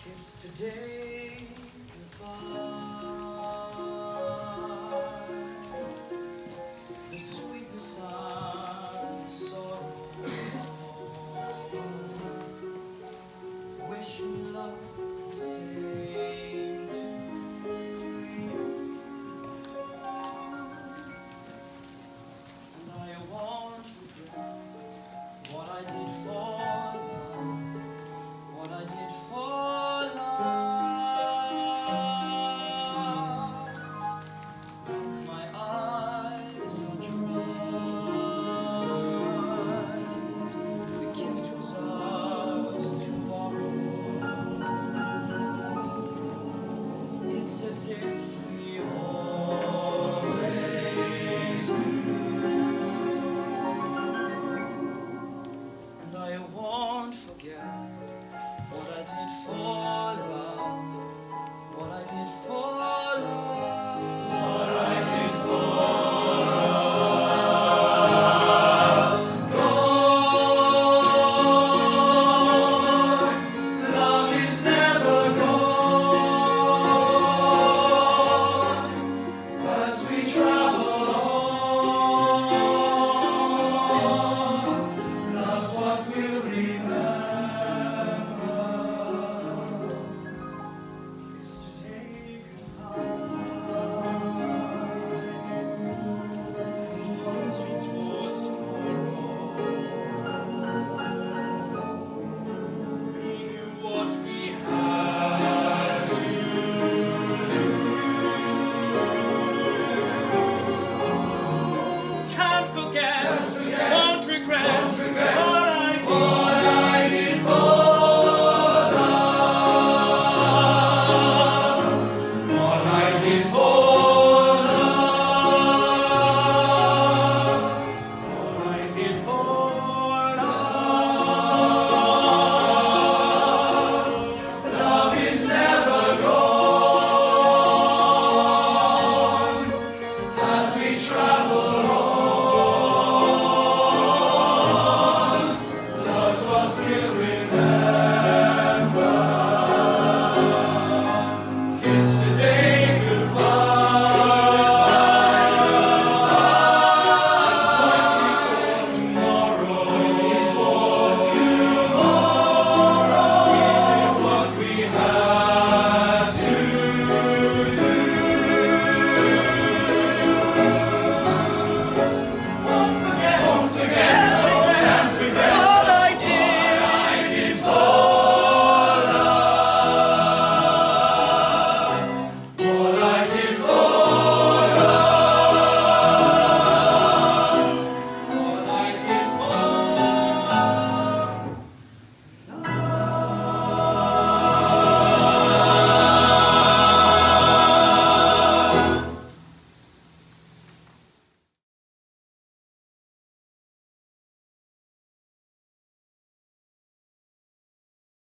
Kiss today goodbye. The sweetness and the sorrow. Wish me love the same to you. And I won't regret what I did for love, what I did for love. Look, my eyes are dry. The gift was ours to borrow. It's as if we always knew. And I won't forget what I did for love, what I did for